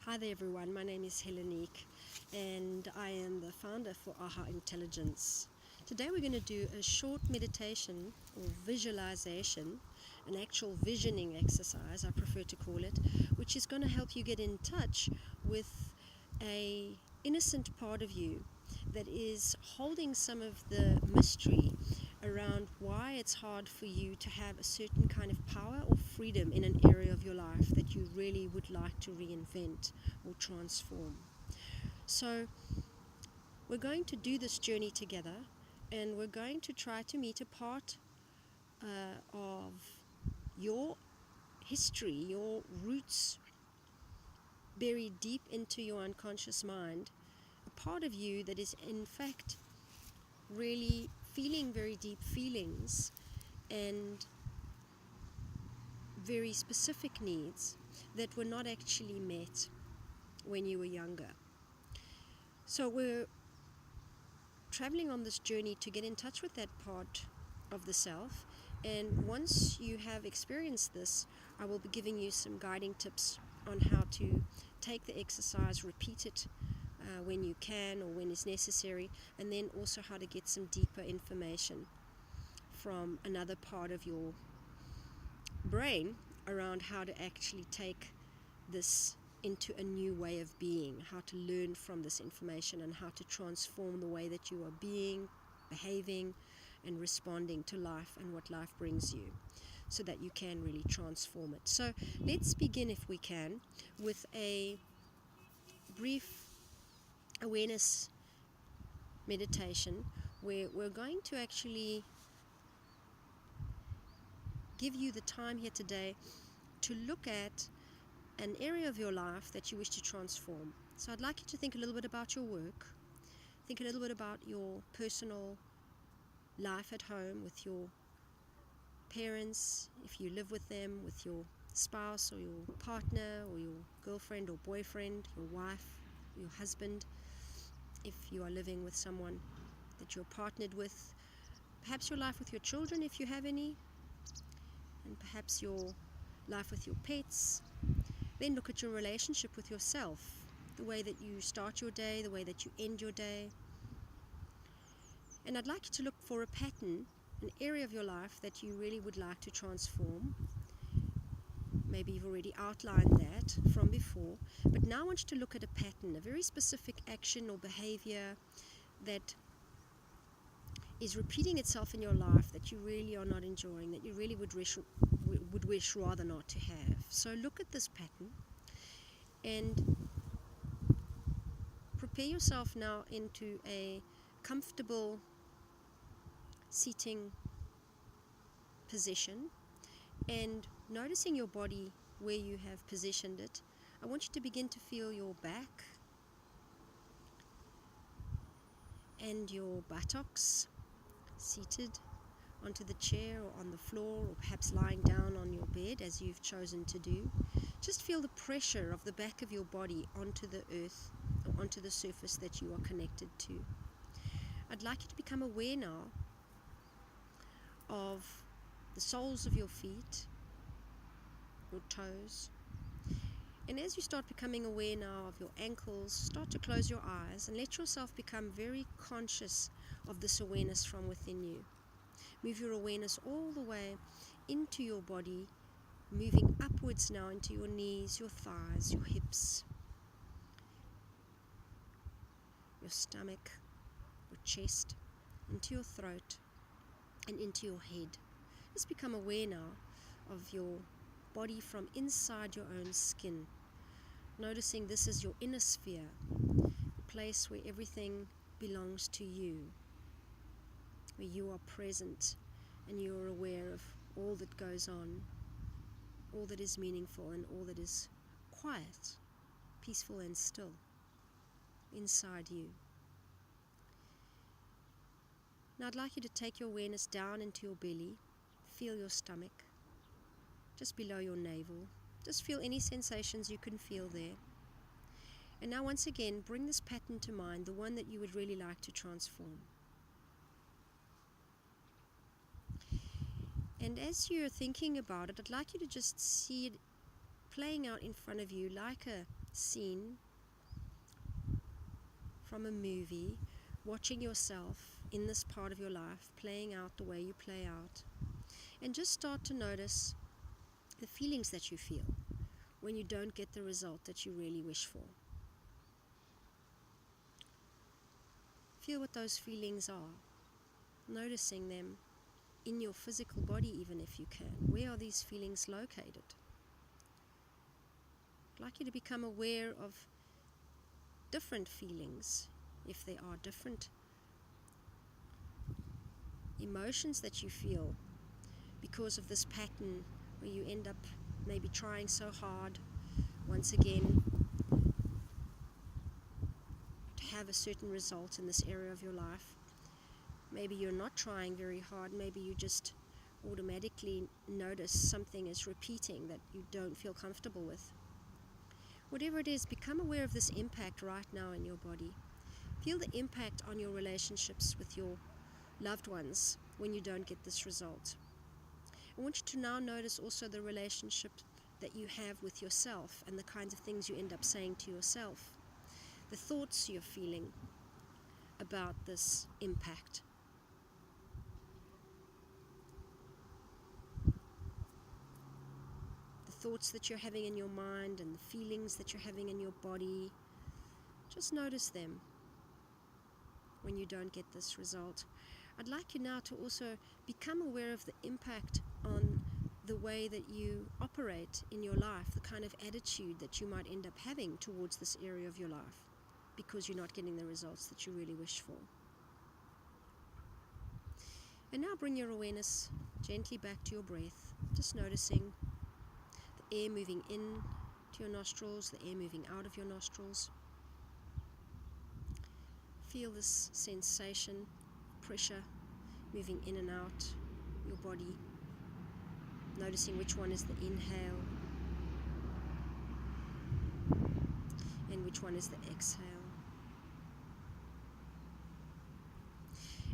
Hi there everyone, my name is Helenique and I am the founder for AHA Intelligence. Today we're going to do a short meditation or visualization, an actual visioning exercise I prefer to call it, which is going to help you get in touch with a innocent part of you that is holding some of the mystery around why it's hard for you to have a certain kind of power or freedom in an area of your life that you really would like to reinvent or transform. So we're going to do this journey together, and we're going to try to meet a part of your history, your roots buried deep into your unconscious mind, a part of you that is in fact really feeling very deep feelings and very specific needs that were not actually met when you were younger. So we're traveling on this journey to get in touch with that part of the self, and once you have experienced this, I will be giving you some guiding tips on how to take the exercise, repeat it when you can or when it's necessary, and then also how to get some deeper information from another part of your brain around how to actually take this into a new way of being, how to learn from this information and how to transform the way that you are being, behaving, and responding to life and what life brings you, so that you can really transform it. So let's begin, if we can, with a brief awareness meditation where we're going to actually give you the time here today to look at an area of your life that you wish to transform. So I'd like you to think a little bit about your work, think a little bit about your personal life at home with your parents, if you live with them, with your spouse or your partner or your girlfriend or boyfriend, your wife, your husband, if you are living with someone that you're partnered with, perhaps your life with your children if you have any, and perhaps your life with your pets. Then look at your relationship with yourself, the way that you start your day, the way that you end your day. And I'd like you to look for a pattern, an area of your life that you really would like to transform. Maybe you've already outlined that from before, but now I want you to look at a pattern, a very specific action or behavior that is repeating itself in your life that you really are not enjoying, that you really would wish rather not to have. So look at this pattern and prepare yourself now into a comfortable seating position, and noticing your body where you have positioned it. I want you to begin to feel your back and your buttocks seated onto the chair or on the floor, or perhaps lying down on your bed as you've chosen to do. Just feel the pressure of the back of your body onto the earth or onto the surface that you are connected to. I'd like you to become aware now of the soles of your feet, your toes. And as you start becoming aware now of your ankles, start to close your eyes and let yourself become very conscious of this awareness from within you. Move your awareness all the way into your body, moving upwards now into your knees, your thighs, your hips, your stomach, your chest, into your throat, and into your head. Just become aware now of your body from inside your own skin, noticing this is your inner sphere, a place where everything belongs to you, where you are present and you are aware of all that goes on, all that is meaningful and all that is quiet, peaceful and still inside you. Now I'd like you to take your awareness down into your belly. Feel your stomach, just below your navel. Just feel any sensations you can feel there. And now once again, bring this pattern to mind, the one that you would really like to transform. And as you're thinking about it, I'd like you to just see it playing out in front of you like a scene from a movie, watching yourself in this part of your life playing out the way you play out. And just start to notice the feelings that you feel when you don't get the result that you really wish for. Feel what those feelings are, noticing them in your physical body even if you can. Where are these feelings located? I'd like you to become aware of different feelings, if there are different emotions that you feel because of this pattern where you end up maybe trying so hard once again to have a certain result in this area of your life. Maybe you're not trying very hard, maybe you just automatically notice something is repeating that you don't feel comfortable with. Whatever it is, become aware of this impact right now in your body. Feel the impact on your relationships with your loved ones when you don't get this result. I want you to now notice also the relationship that you have with yourself and the kinds of things you end up saying to yourself, the thoughts you're feeling about this impact. The thoughts that you're having in your mind and the feelings that you're having in your body, just notice them when you don't get this result. I'd like you now to also become aware of the impact on the way that you operate in your life, the kind of attitude that you might end up having towards this area of your life because you're not getting the results that you really wish for. And now bring your awareness gently back to your breath, just noticing the air moving in to your nostrils, the air moving out of your nostrils. Feel this sensation, pressure moving in and out your body, noticing which one is the inhale and which one is the exhale.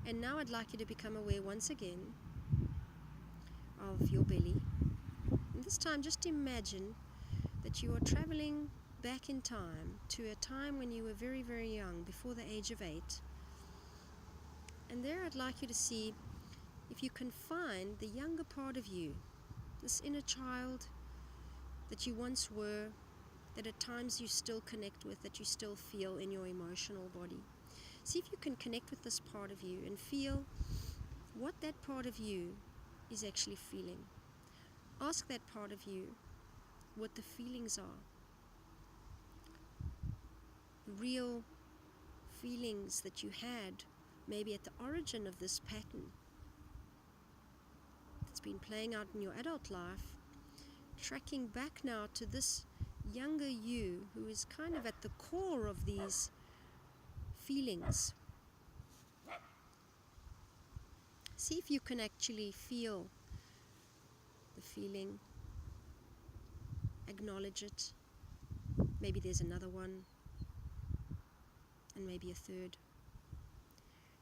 And now I'd like you to become aware once again of your belly. And this time just imagine that you are traveling back in time to a time when you were very, very young, before the age of 8. And there I'd like you to see if you can find the younger part of you, this inner child that you once were, that at times you still connect with, that you still feel in your emotional body. See if you can connect with this part of you and feel what that part of you is actually feeling. Ask that part of you what the feelings are. Real feelings that you had maybe at the origin of this pattern that's been playing out in your adult life, tracking back now to this younger you who is kind of at the core of these feelings. See if you can actually feel the feeling, acknowledge it. Maybe there's another one, and maybe a third.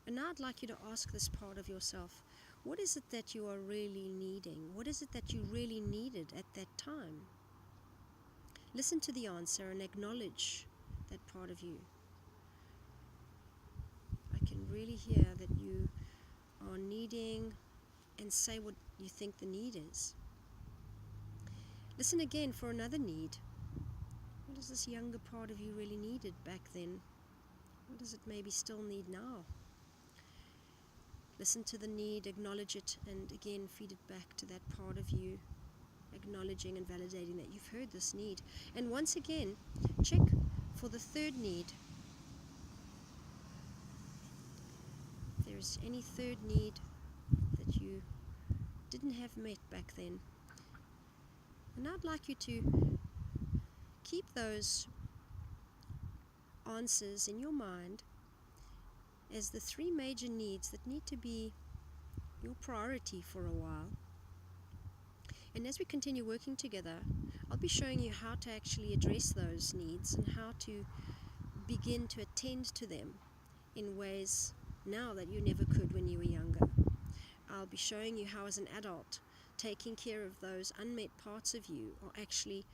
And now I'd like you to ask this part of yourself, what is it that you are really needing? What is it that you really needed at that time? Listen to the answer and acknowledge that part of you. I can really hear that you are needing, and say what you think the need is. Listen again for another need. What does this younger part of you really needed back then? What does it maybe still need now? Listen to the need, acknowledge it, and again feed it back to that part of you, acknowledging and validating that you've heard this need. And once again, check for the third need. If there's any third need that you didn't have met back then. And I'd like you to keep those answers in your mind as the 3 major needs that need to be your priority for a while. And as we continue working together, I'll be showing you how to actually address those needs and how to begin to attend to them in ways now that you never could when you were younger. I'll be showing you how as an adult, taking care of those unmet parts of you are actually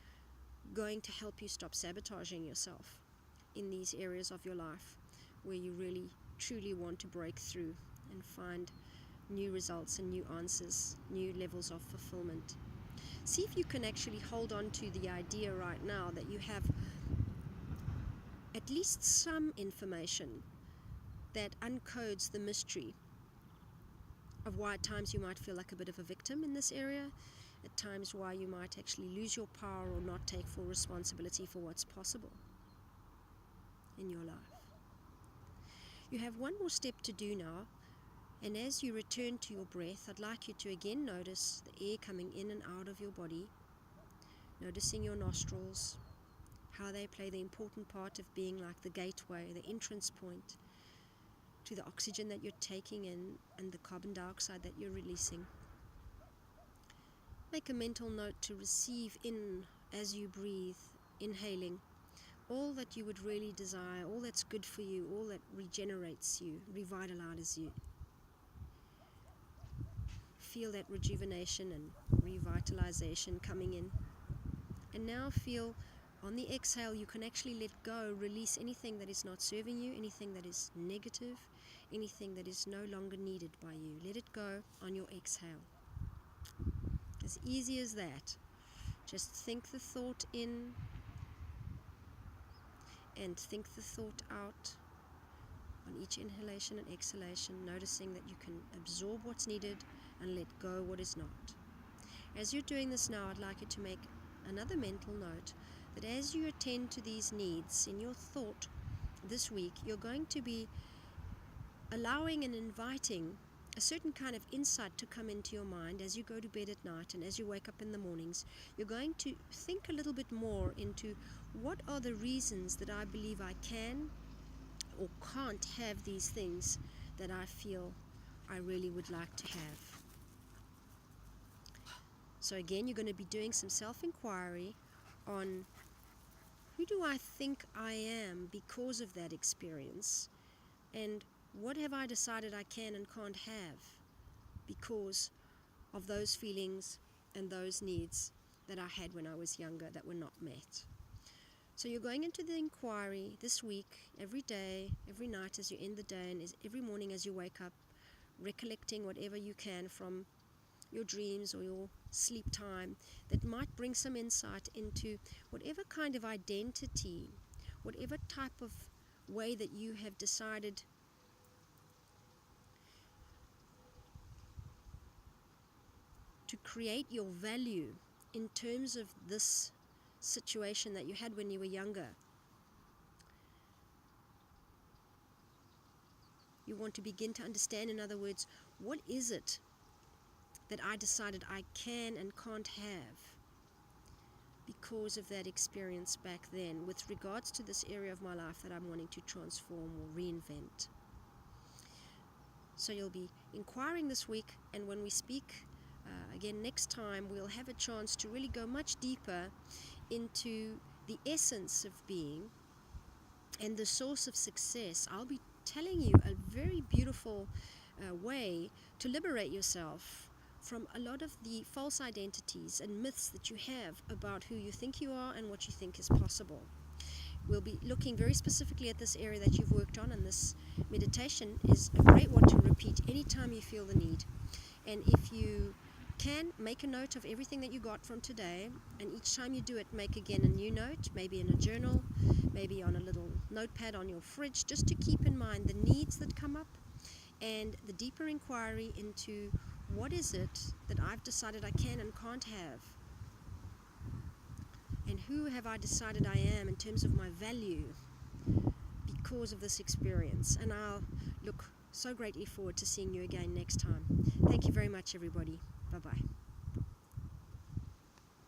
going to help you stop sabotaging yourself in these areas of your life where you really truly want to break through and find new results and new answers, new levels of fulfillment. See if you can actually hold on to the idea right now that you have at least some information that uncodes the mystery of why at times you might feel like a bit of a victim in this area, at times why you might actually lose your power or not take full responsibility for what's possible in your life. You have one more step to do now, and as you return to your breath, I'd like you to again notice the air coming in and out of your body, noticing your nostrils, how they play the important part of being like the gateway, the entrance point to the oxygen that you're taking in and the carbon dioxide that you're releasing. Make a mental note to receive in as you breathe, inhaling all that you would really desire, all that's good for you, all that regenerates you, revitalizes you. Feel that rejuvenation and revitalization coming in. And now feel on the exhale you can actually let go, release anything that is not serving you, anything that is negative, anything that is no longer needed by you. Let it go on your exhale. As easy as that. Just think the thought in and think the thought out on each inhalation and exhalation, noticing that you can absorb what's needed and let go what is not. As you're doing this now, I'd like you to make another mental note that as you attend to these needs in your thought this week, you're going to be allowing and inviting a certain kind of insight to come into your mind as you go to bed at night and as you wake up in the mornings. You're going to think a little bit more into what are the reasons that I believe I can or can't have these things that I feel I really would like to have. So again, you're going to be doing some self-inquiry on who do I think I am because of that experience, and what have I decided I can and can't have because of those feelings and those needs that I had when I was younger that were not met. So you're going into the inquiry this week, every day, every night as you end the day, and every morning as you wake up, recollecting whatever you can from your dreams or your sleep time that might bring some insight into whatever kind of identity, whatever type of way that you have decided to create your value in terms of this situation that you had when you were younger. You want to begin to understand, in other words, what is it that I decided I can and can't have because of that experience back then with regards to this area of my life that I'm wanting to transform or reinvent. So you'll be inquiring this week, and when we speak again next time, we'll have a chance to really go much deeper into the essence of being and the source of success. I'll be telling you a very beautiful way to liberate yourself from a lot of the false identities and myths that you have about who you think you are and what you think is possible. We'll be looking very specifically at this area that you've worked on, and this meditation is a great one to repeat anytime you feel the need. And if you can, make a note of everything that you got from today, and each time you do it, make again a new note, maybe in a journal, maybe on a little notepad on your fridge, just to keep in mind the needs that come up and the deeper inquiry into what is it that I've decided I can and can't have, and who have I decided I am in terms of my value because of this experience. And I'll look so greatly forward to seeing you again next time. Thank you very much, everybody. Bye-bye.